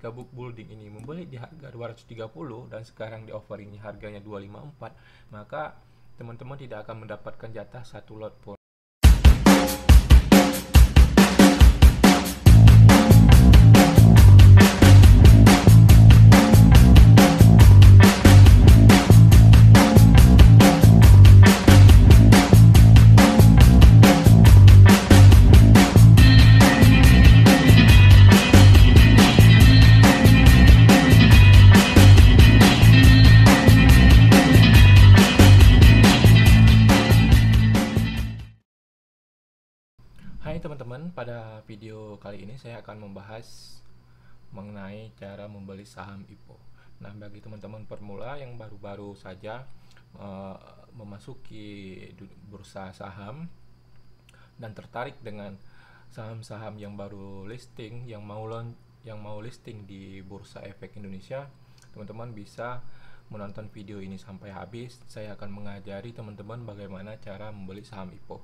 Book Building ini membeli di harga 230 dan sekarang di offeringnya harganya 254, maka teman-teman tidak akan mendapatkan jatah satu lot pun. Hai teman-teman, pada video kali ini saya akan membahas mengenai cara membeli saham IPO. Nah, bagi teman-teman pemula yang baru-baru saja memasuki bursa saham dan tertarik dengan saham-saham yang baru listing, yang mau listing di Bursa Efek Indonesia, teman-teman bisa menonton video ini sampai habis. Saya akan mengajari teman-teman bagaimana cara membeli saham IPO.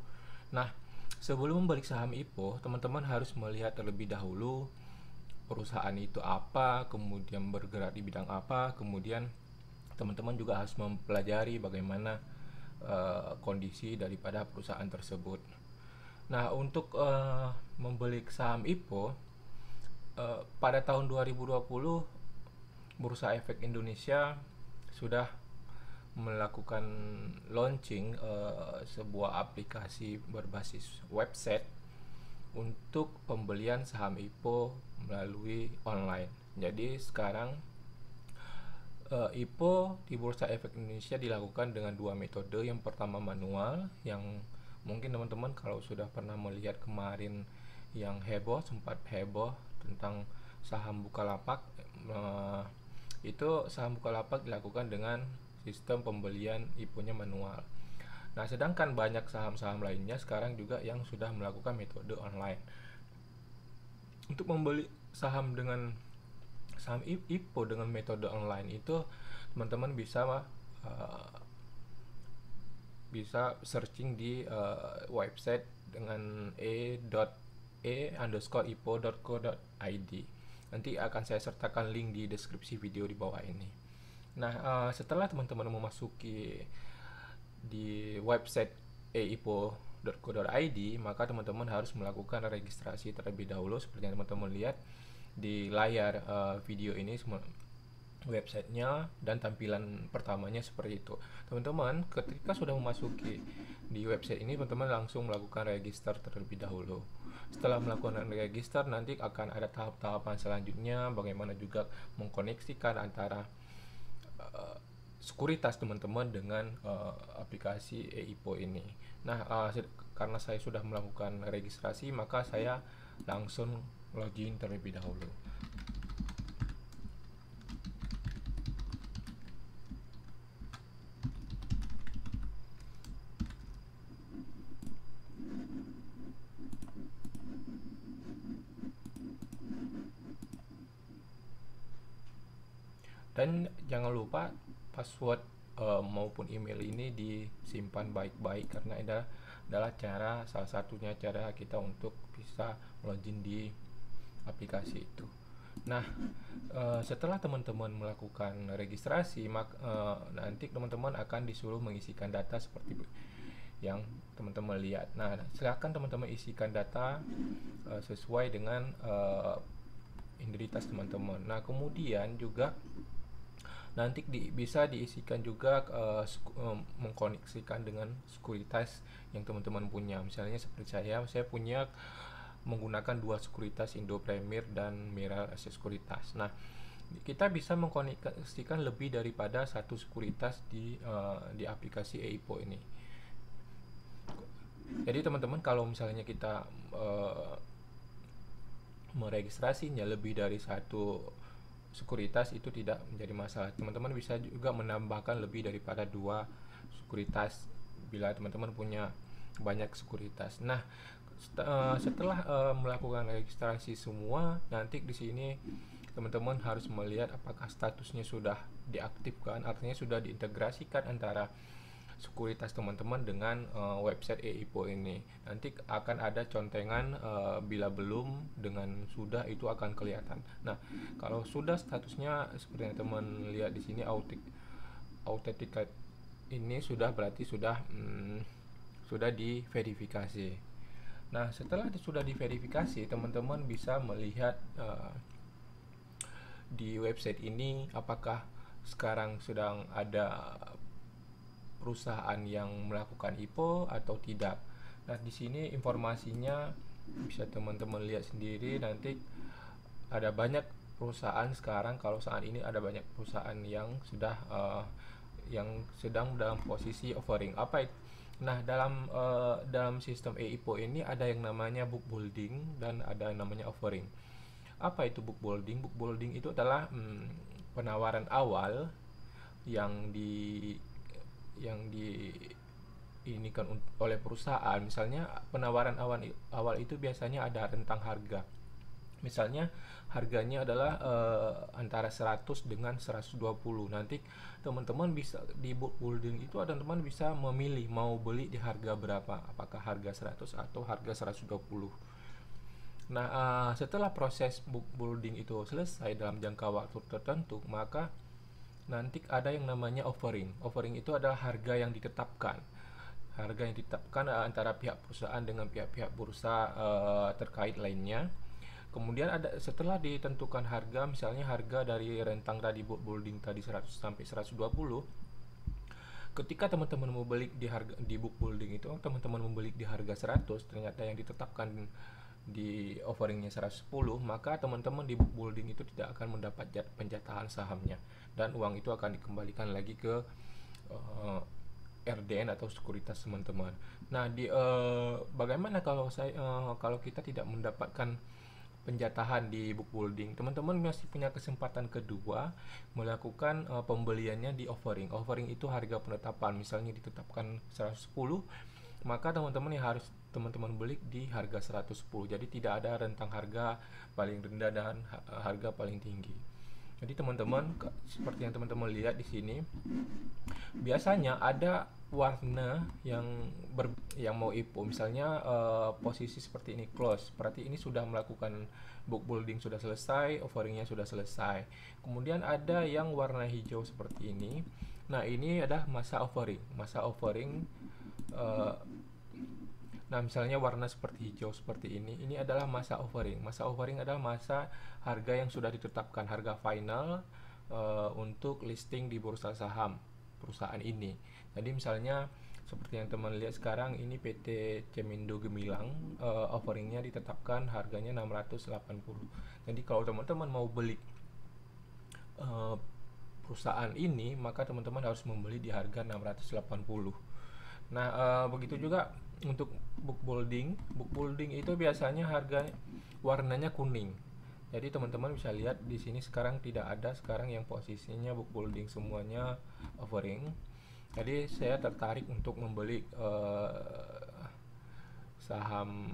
Nah, sebelum membeli saham IPO, teman-teman harus melihat terlebih dahulu perusahaan itu apa, kemudian bergerak di bidang apa, kemudian teman-teman juga harus mempelajari bagaimana kondisi daripada perusahaan tersebut. Nah, untuk membeli saham IPO pada tahun 2020, Bursa Efek Indonesia sudah melakukan launching sebuah aplikasi berbasis website untuk pembelian saham IPO melalui online. Jadi sekarang IPO di Bursa Efek Indonesia dilakukan dengan dua metode. Yang pertama manual, yang mungkin teman-teman kalau sudah pernah melihat kemarin yang sempat heboh tentang saham Bukalapak, itu saham Bukalapak dilakukan dengan sistem pembelian IPO-nya manual. Nah, sedangkan banyak saham-saham lainnya sekarang juga yang sudah melakukan metode online. Untuk membeli saham IPO dengan metode online itu teman-teman bisa searching di website dengan e.e_ipo.co.id. Nanti akan saya sertakan link di deskripsi video di bawah ini. Nah, setelah teman-teman memasuki di website eipo.co.id, maka teman-teman harus melakukan registrasi terlebih dahulu. Seperti yang teman-teman lihat di layar video ini, websitenya dan tampilan pertamanya seperti itu. Teman-teman, ketika sudah memasuki di website ini, teman-teman langsung melakukan register terlebih dahulu. Setelah melakukan register, nanti akan ada tahap-tahapan selanjutnya, bagaimana juga mengkoneksikan antara sekuritas teman-teman dengan aplikasi eipo ini. Nah, karena saya sudah melakukan registrasi, maka saya langsung login terlebih dahulu. Dan jangan lupa password maupun email ini disimpan baik-baik, karena adalah salah satunya cara kita untuk bisa login di aplikasi itu. Nah, setelah teman-teman melakukan registrasi, nanti teman-teman akan disuruh mengisikan data seperti yang teman-teman lihat. Nah, silakan teman-teman isikan data sesuai dengan identitas teman-teman. Nah, kemudian juga nanti bisa diisikan juga mengkoneksikan dengan sekuritas yang teman-teman punya. Misalnya seperti saya punya menggunakan dua sekuritas, Indo Premier dan Mira Sekuritas. Nah, kita bisa mengkoneksikan lebih daripada satu sekuritas di aplikasi eipo ini. Jadi teman-teman, kalau misalnya kita meregistrasinya lebih dari satu sekuritas, itu tidak menjadi masalah. Teman-teman bisa juga menambahkan lebih daripada dua sekuritas bila teman-teman punya banyak sekuritas. Nah, setelah melakukan registrasi semua, nanti di sini teman-teman harus melihat apakah statusnya sudah diaktifkan, artinya sudah diintegrasikan antara sekuritas teman-teman dengan website e-IPO ini. Nanti akan ada contengan bila belum dengan sudah, itu akan kelihatan. Nah, kalau sudah statusnya seperti yang teman lihat di sini, authenticate ini sudah berarti sudah diverifikasi. Nah, setelah sudah diverifikasi, teman-teman bisa melihat di website ini apakah sekarang sedang ada perusahaan yang melakukan IPO atau tidak. Nah, di sini informasinya bisa teman-teman lihat sendiri. Nanti ada banyak perusahaan sekarang, kalau saat ini ada banyak perusahaan yang sudah yang sedang dalam posisi offering. Nah, dalam sistem e-IPO ini ada yang namanya book building dan ada yang namanya offering. Apa itu book building? Book building itu adalah penawaran awal yang ini kan oleh perusahaan. Misalnya penawaran awal itu biasanya ada rentang harga. Misalnya harganya adalah antara 100 dengan 120. Nanti teman-teman bisa di book building itu teman-teman bisa memilih mau beli di harga berapa, apakah harga 100 atau harga 120. Nah, setelah proses book building itu selesai dalam jangka waktu tertentu, maka nanti ada yang namanya offering. Offering itu adalah harga yang ditetapkan. Harga yang ditetapkan antara pihak perusahaan dengan pihak-pihak bursa terkait lainnya. Kemudian setelah ditentukan harga, misalnya harga dari rentang tadi book building tadi 100 sampai 120. Ketika teman-teman mau beli di book building itu, teman-teman membeli di harga 100, ternyata yang ditetapkan di offeringnya 110, maka teman-teman di book building itu tidak akan mendapat penjatahan sahamnya, dan uang itu akan dikembalikan lagi ke RDN atau sekuritas teman-teman. Nah, bagaimana kalau kita tidak mendapatkan penjatahan di book building? Teman-teman masih punya kesempatan kedua melakukan pembeliannya di offering. Offering itu harga penetapan, misalnya ditetapkan 110, maka teman-teman yang harus teman-teman beli di harga 110. Jadi tidak ada rentang harga paling rendah dan harga paling tinggi. Jadi teman-teman, seperti yang teman-teman lihat di sini, biasanya ada warna yang mau IPO. Misalnya posisi seperti ini close, berarti ini sudah melakukan book building, sudah selesai, offeringnya sudah selesai. Kemudian ada yang warna hijau seperti ini. Nah, ini adalah masa offering. Nah, misalnya warna seperti hijau seperti ini adalah masa offering. Masa offering adalah masa harga yang sudah ditetapkan, harga final untuk listing di bursa saham perusahaan ini. Jadi misalnya seperti yang teman lihat sekarang, ini PT Cemindo Gemilang, offeringnya ditetapkan harganya 680. Jadi kalau teman-teman mau beli perusahaan ini, maka teman-teman harus membeli di harga 680. Nah, begitu juga untuk book building. Book building itu biasanya harga warnanya kuning. Jadi teman-teman bisa lihat di sini sekarang tidak ada sekarang yang posisinya book building, semuanya offering. Jadi saya tertarik untuk membeli saham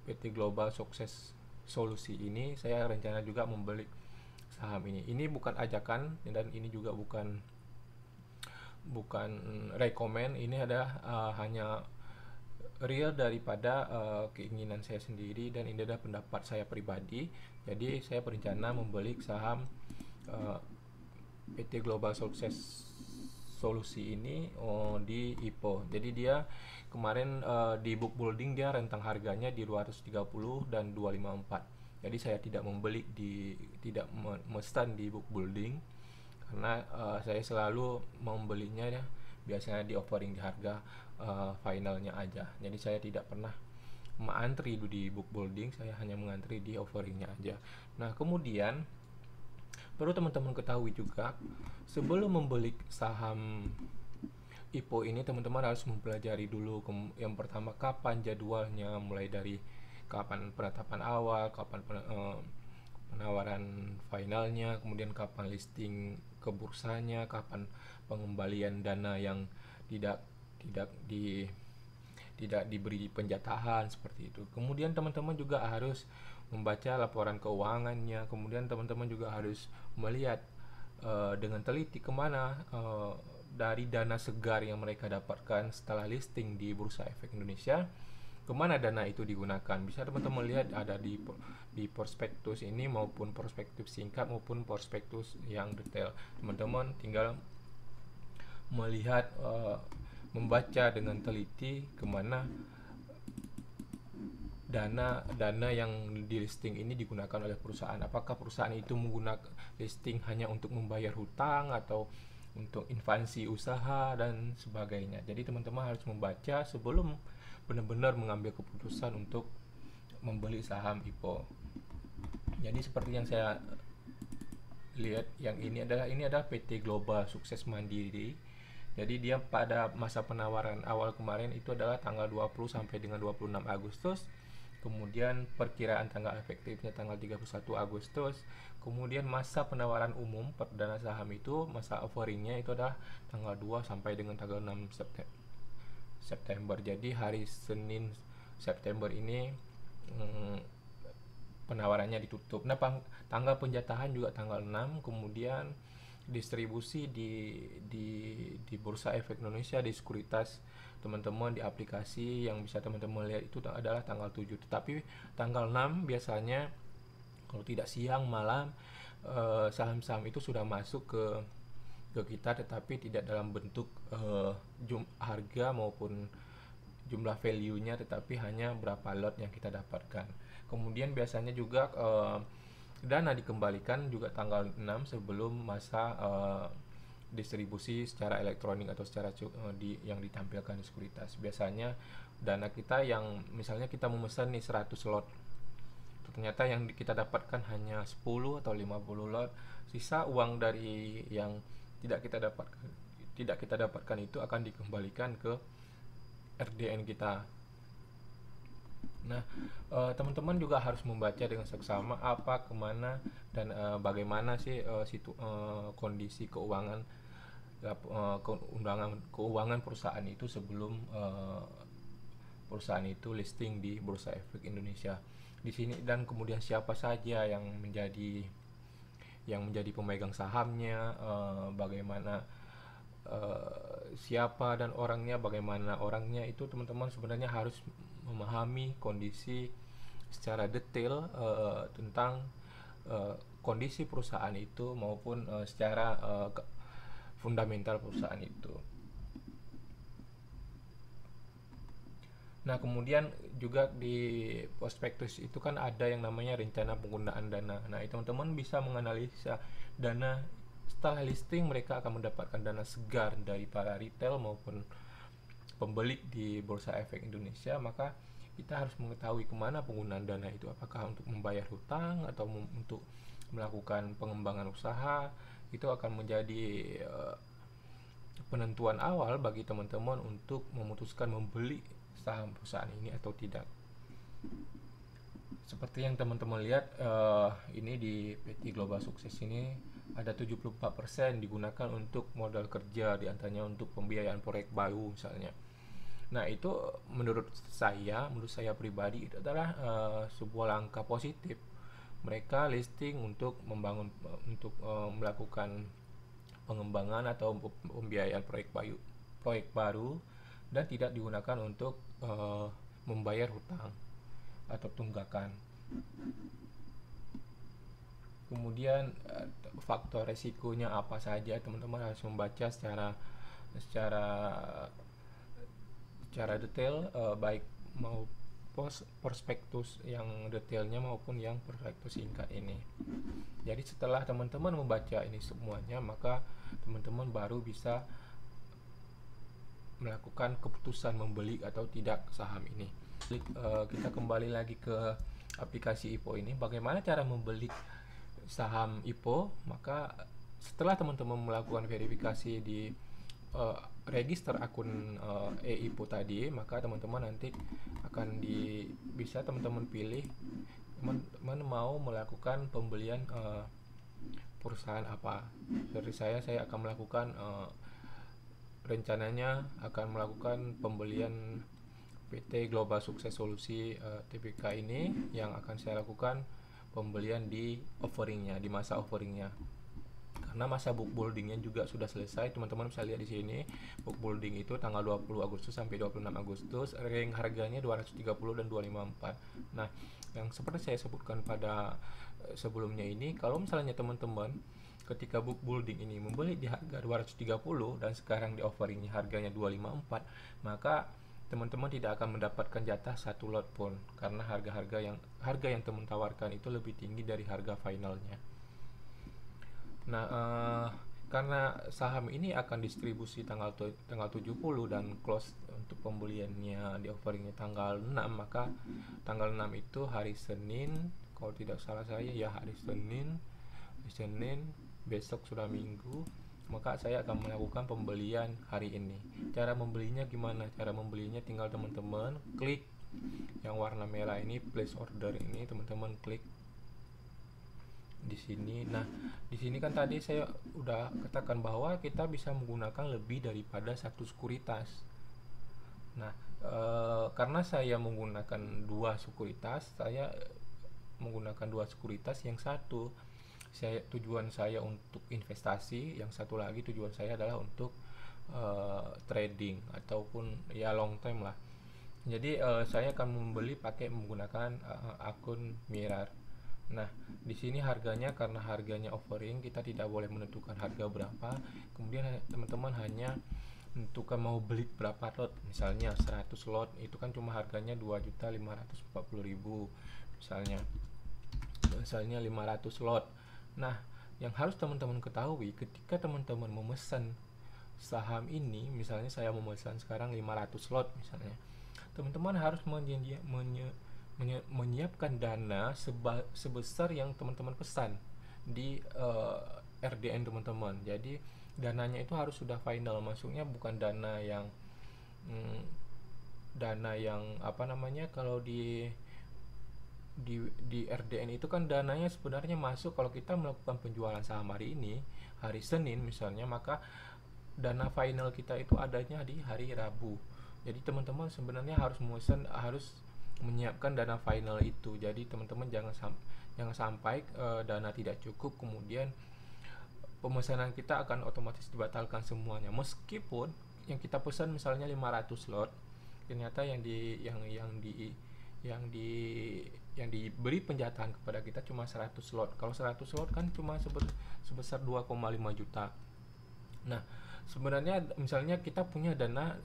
PT Global Sukses Solusi ini. Saya rencana juga membeli saham ini. Ini bukan ajakan dan ini juga bukan rekomend. Ini adalah hanya real daripada keinginan saya sendiri, dan ini adalah pendapat saya pribadi. Jadi saya berencana membeli saham PT Global Sukses Solusi ini di IPO. Jadi dia kemarin di book building dia rentang harganya di 230 dan 254. Jadi saya tidak memesan di book building karena saya selalu membelinya ya biasanya di offering di harga finalnya aja. Jadi saya tidak pernah mengantri di book building, saya hanya mengantri di offeringnya aja. Nah, kemudian perlu teman-teman ketahui juga, sebelum membeli saham IPO ini teman-teman harus mempelajari dulu yang pertama kapan jadwalnya, mulai dari kapan penetapan awal, kapan penawaran finalnya, kemudian kapan listing ke bursanya, kapan pengembalian dana yang tidak diberi penjatahan seperti itu. Kemudian teman-teman juga harus membaca laporan keuangannya. Kemudian teman-teman juga harus melihat dengan teliti kemana dari dana segar yang mereka dapatkan setelah listing di Bursa Efek Indonesia, kemana dana itu digunakan. Bisa teman-teman lihat ada di prospektus ini, maupun prospektus singkat maupun prospektus yang detail. Teman-teman tinggal melihat, membaca dengan teliti kemana dana yang di listing ini digunakan oleh perusahaan. Apakah perusahaan itu menggunakan listing hanya untuk membayar hutang atau untuk ekspansi usaha dan sebagainya. Jadi teman-teman harus membaca sebelum benar-benar mengambil keputusan untuk membeli saham IPO. Jadi seperti yang saya lihat, yang ini adalah PT Global Sukses Mandiri. Jadi dia pada masa penawaran awal kemarin itu adalah tanggal 20 sampai dengan 26 Agustus. Kemudian perkiraan tanggal efektifnya tanggal 31 Agustus. Kemudian masa penawaran umum perdana saham itu, masa offeringnya itu adalah tanggal 2 sampai dengan tanggal 6 September. Jadi hari Senin September ini penawarannya ditutup. Nah, tanggal penjatahan juga tanggal 6, kemudian distribusi di Bursa Efek Indonesia, di sekuritas teman-teman, di aplikasi yang bisa teman-teman lihat itu adalah tanggal 7. Tetapi tanggal 6 biasanya kalau tidak siang malam, saham-saham itu sudah masuk ke kita, tetapi tidak dalam bentuk harga maupun jumlah value-nya, tetapi hanya berapa lot yang kita dapatkan. Kemudian biasanya juga dana dikembalikan juga tanggal 6 sebelum masa distribusi secara elektronik atau secara yang ditampilkan di sekuritas. Biasanya dana kita yang misalnya kita memesan nih 100 lot, ternyata yang kita dapatkan hanya 10 atau 50 lot, sisa uang dari yang tidak kita dapatkan itu akan dikembalikan ke RDN kita. Nah, teman-teman juga harus membaca dengan seksama apa, kemana, dan bagaimana sih kondisi keuangan keuangan perusahaan itu sebelum perusahaan itu listing di Bursa Efek Indonesia. Di sini, dan kemudian siapa saja yang menjadi pemegang sahamnya, bagaimana siapa dan orangnya, bagaimana orangnya itu teman-teman sebenarnya harus memahami kondisi secara detail tentang kondisi perusahaan itu maupun secara fundamental perusahaan itu. Nah, kemudian juga di prospektus itu kan ada yang namanya rencana penggunaan dana. Nah, teman-teman bisa menganalisa dana setelah listing, mereka akan mendapatkan dana segar dari para retail maupun pembeli di Bursa Efek Indonesia. Maka kita harus mengetahui kemana penggunaan dana itu, apakah untuk membayar hutang atau untuk melakukan pengembangan usaha. Itu akan menjadi penentuan awal bagi teman-teman untuk memutuskan membeli saham perusahaan ini atau tidak. Seperti yang teman-teman lihat, ini di PT Global Sukses ini ada 74% digunakan untuk modal kerja, diantaranya untuk pembiayaan proyek baru misalnya. Nah, itu menurut saya pribadi itu adalah sebuah langkah positif. Mereka listing untuk melakukan pengembangan atau pembiayaan proyek baru dan tidak digunakan untuk membayar hutang atau tunggakan. Kemudian faktor resikonya apa saja, teman-teman harus membaca secara detail, baik mau prospektus yang detailnya maupun yang prospektus singkat ini. Jadi setelah teman-teman membaca ini semuanya, maka teman-teman baru bisa melakukan keputusan membeli atau tidak saham ini. Kita kembali lagi ke aplikasi IPO ini. Bagaimana cara membeli saham IPO? Maka setelah teman-teman melakukan verifikasi di register akun e-IPO tadi, maka teman-teman nanti akan bisa teman-teman pilih teman-teman mau melakukan pembelian perusahaan apa. Dari saya akan melakukan rencananya akan melakukan pembelian PT Global Sukses Solusi TBK ini, yang akan saya lakukan pembelian di offeringnya, di masa offeringnya, karena masa book buildingnya juga sudah selesai. Teman-teman bisa lihat di sini, book building itu tanggal 20 Agustus sampai 26 Agustus, rank harganya 230 dan 254. Nah, yang seperti saya sebutkan pada sebelumnya ini, kalau misalnya teman-teman ketika book building ini membeli di harga 230 dan sekarang di offeringnya harganya 254, maka teman-teman tidak akan mendapatkan jatah satu lot pun, karena harga yang teman tawarkan itu lebih tinggi dari harga finalnya. Nah, karena saham ini akan distribusi tanggal 70 dan close untuk pembeliannya di offeringnya tanggal 6, maka tanggal 6 itu hari Senin, kalau tidak salah saya ya hari Senin, besok sudah Minggu, maka saya akan melakukan pembelian hari ini. Cara membelinya gimana? Cara membelinya tinggal teman-teman klik yang warna merah ini, place order ini, teman-teman klik di sini. Nah, di sini kan tadi saya udah katakan bahwa kita bisa menggunakan lebih daripada satu sekuritas. Nah, karena saya menggunakan dua sekuritas, yang satu tujuan saya untuk investasi, yang satu lagi tujuan saya adalah untuk trading ataupun ya long term lah. Jadi saya akan membeli pakai menggunakan akun Mirror. Nah, di sini harganya, karena harganya offering, kita tidak boleh menentukan harga berapa. Kemudian teman-teman hanya menentukan mau beli berapa lot. Misalnya 100 lot itu kan cuma harganya 2.540.000 misalnya 500 lot. Nah, yang harus teman-teman ketahui ketika teman-teman memesan saham ini, misalnya saya memesan sekarang 500 lot misalnya, teman-teman harus menyiapkan dana sebesar yang teman-teman pesan di RDN teman-teman. Jadi dananya itu harus sudah final, masuknya bukan dana yang apa namanya, kalau di RDN itu kan dananya sebenarnya masuk kalau kita melakukan penjualan saham hari ini, hari Senin misalnya, maka dana final kita itu adanya di hari Rabu. Jadi teman-teman sebenarnya harus menyiapkan dana final itu. Jadi teman-teman jangan sampai dana tidak cukup, kemudian pemesanan kita akan otomatis dibatalkan semuanya. Meskipun yang kita pesan misalnya 500 lot, ternyata yang diberi penjatahan kepada kita cuma 100 slot. Kalau 100 slot kan cuma sebesar 2,5 juta. Nah, sebenarnya misalnya kita punya dana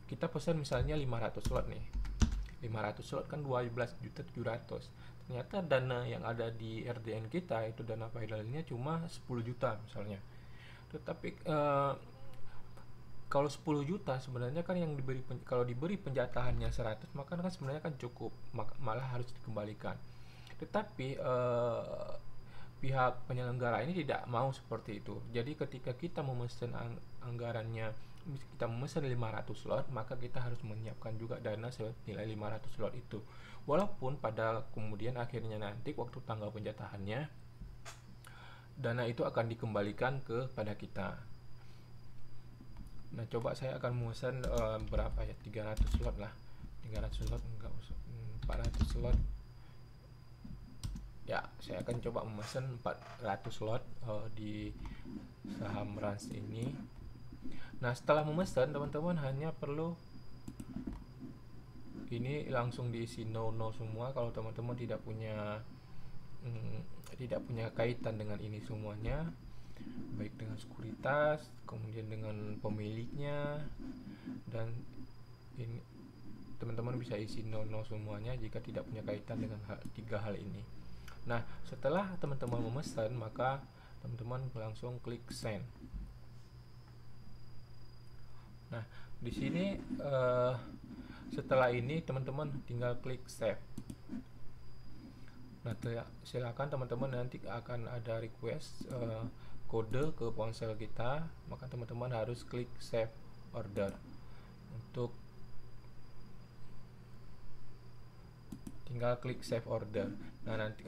kita pesan misalnya 500 slot nih. 500 slot kan 12.700.000. Ternyata dana yang ada di RDN kita itu dana finalnya cuma 10 juta misalnya. Tetapi kalau 10 juta sebenarnya kan kalau diberi penjatahannya 100, maka kan sebenarnya kan cukup, malah harus dikembalikan. Tetapi pihak penyelenggara ini tidak mau seperti itu. Jadi ketika kita memesan anggarannya, kita memesan 500 slot, maka kita harus menyiapkan juga dana senilai 500 slot itu. Walaupun pada kemudian akhirnya nanti waktu tanggal penjatahannya, dana itu akan dikembalikan kepada kita. Nah, coba saya akan memesan berapa ya, 300 slot lah, 300 slot enggak usah, 400 slot ya. Saya akan coba memesan 400 slot di saham Rans ini. Nah, setelah memesan, teman-teman hanya perlu ini langsung diisi no semua. Kalau teman-teman tidak punya kaitan dengan ini semuanya, baik dengan sekuritas, kemudian dengan pemiliknya, dan ini teman-teman bisa isi no semuanya jika tidak punya kaitan dengan tiga hal ini. Nah, setelah teman-teman memesan, maka teman-teman langsung klik send. Nah, di sini setelah ini teman-teman tinggal klik save. Nah, silakan teman-teman, nanti akan ada request kode ke ponsel kita, maka teman-teman harus klik save order. Untuk tinggal klik save order. Nah, nanti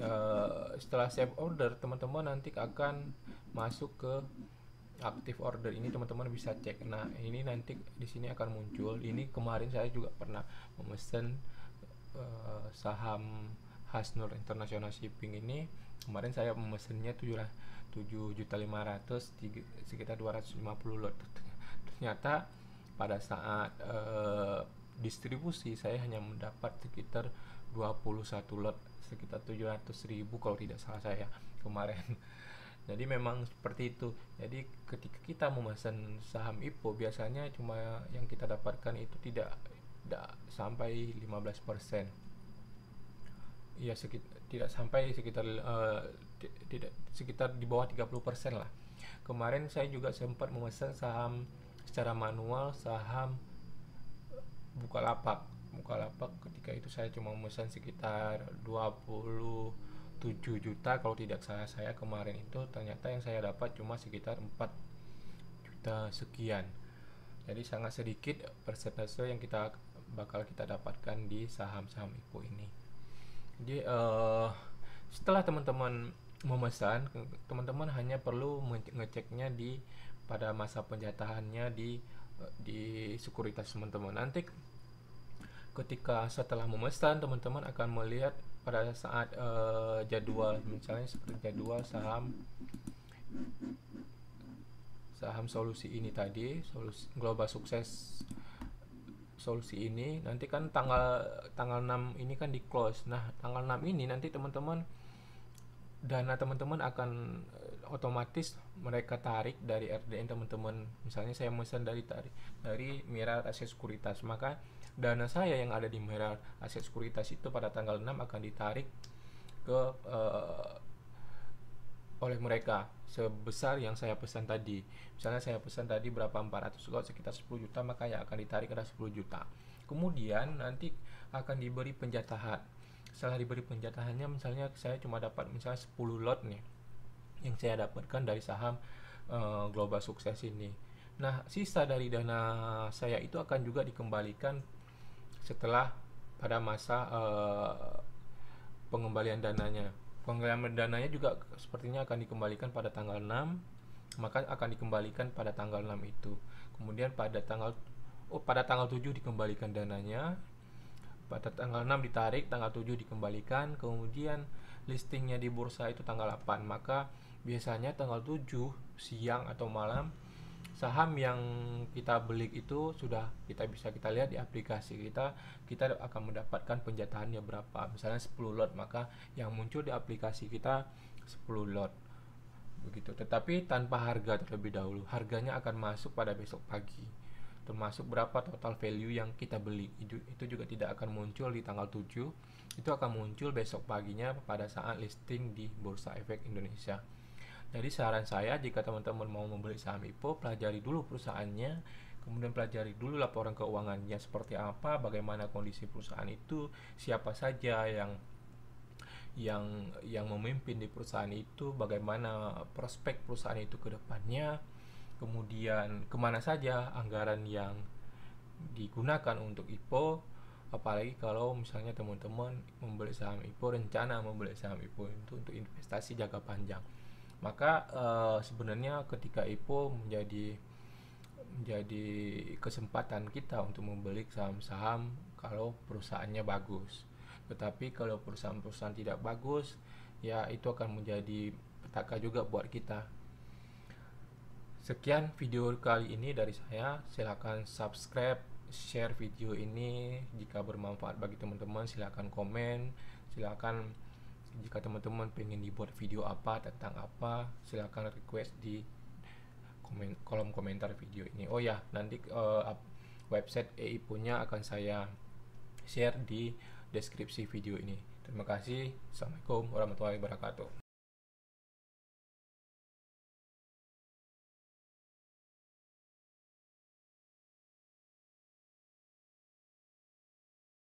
setelah save order, teman-teman nanti akan masuk ke active order. Ini teman-teman bisa cek. Nah, ini nanti di sini akan muncul. Ini kemarin saya juga pernah memesan saham Hasnur International Shipping ini Kemarin saya memesannya 7.500.000, sekitar 250 lot. Ternyata pada saat distribusi saya hanya mendapat sekitar 21 lot, sekitar 700.000 kalau tidak salah saya kemarin. Jadi memang seperti itu. Jadi ketika kita memesan saham IPO, biasanya cuma yang kita dapatkan itu tidak sampai 15%. Ya, tidak sampai sekitar tidak, sekitar di bawah 30% lah. Kemarin saya juga sempat memesan saham secara manual, saham Bukalapak. Ketika itu saya cuma memesan sekitar 27 juta kalau tidak salah saya kemarin itu. Ternyata yang saya dapat cuma sekitar 4 juta sekian. Jadi sangat sedikit persentase yang bakal kita dapatkan di saham-saham IPO ini. Jadi setelah teman-teman memesan, teman-teman hanya perlu ngeceknya pada masa penjatahannya di sekuritas teman-teman. Nanti ketika setelah memesan, teman-teman akan melihat pada saat jadwal, misalnya seperti jadwal saham solusi ini tadi, solusi global sukses solusi ini, nanti kan tanggal 6 ini kan di close. Nah, tanggal 6 ini nanti dana teman-teman akan otomatis mereka tarik dari RDN teman-teman. Misalnya saya memesan dari Mira Aset Sekuritas, maka dana saya yang ada di Mira Aset Sekuritas itu pada tanggal 6 akan ditarik oleh mereka sebesar yang saya pesan tadi. Misalnya saya pesan tadi berapa, 400 lot sekitar 10 juta, maka yang akan ditarik adalah 10 juta. Kemudian nanti akan diberi penjatahan. Setelah diberi penjatahannya, misalnya saya cuma dapat misalnya 10 lot nih yang saya dapatkan dari saham global sukses ini. Nah, sisa dari dana saya itu akan juga dikembalikan setelah pada masa pengembalian dananya. Pengembalian dananya juga sepertinya akan dikembalikan pada tanggal 6, maka akan dikembalikan pada tanggal 6 itu. Kemudian pada tanggal 7 dikembalikan dananya, pada tanggal 6 ditarik, tanggal 7 dikembalikan, kemudian listingnya di bursa itu tanggal 8. Maka biasanya tanggal 7 siang atau malam saham yang kita beli itu sudah kita lihat di aplikasi kita akan mendapatkan penjatahannya berapa. Misalnya 10 lot, maka yang muncul di aplikasi kita 10 lot begitu, tetapi tanpa harga terlebih dahulu. Harganya akan masuk pada besok pagi, termasuk berapa total value yang kita beli. Itu juga tidak akan muncul di tanggal 7, itu akan muncul besok paginya pada saat listing di Bursa Efek Indonesia. Jadi saran saya, jika teman-teman mau membeli saham IPO, pelajari dulu perusahaannya, kemudian pelajari dulu laporan keuangannya seperti apa, bagaimana kondisi perusahaan itu, siapa saja yang memimpin di perusahaan itu, bagaimana prospek perusahaan itu ke depannya, kemudian kemana saja anggaran yang digunakan untuk IPO. Apalagi kalau misalnya teman-teman membeli saham IPO, rencana membeli saham IPO itu untuk investasi jangka panjang, maka sebenarnya ketika IPO menjadi kesempatan kita untuk membeli saham-saham kalau perusahaannya bagus. Tetapi kalau perusahaan-perusahaan tidak bagus, ya itu akan menjadi petaka juga buat kita. Sekian video kali ini dari saya. Silakan subscribe, share video ini jika bermanfaat bagi teman-teman. Silakan komen, silakan jika teman-teman pengen dibuat video apa, tentang apa, silakan request di kolom komentar video ini. Oh ya, nanti website EIPO-nya akan saya share di deskripsi video ini. Terima kasih. Assalamualaikum warahmatullahi wabarakatuh.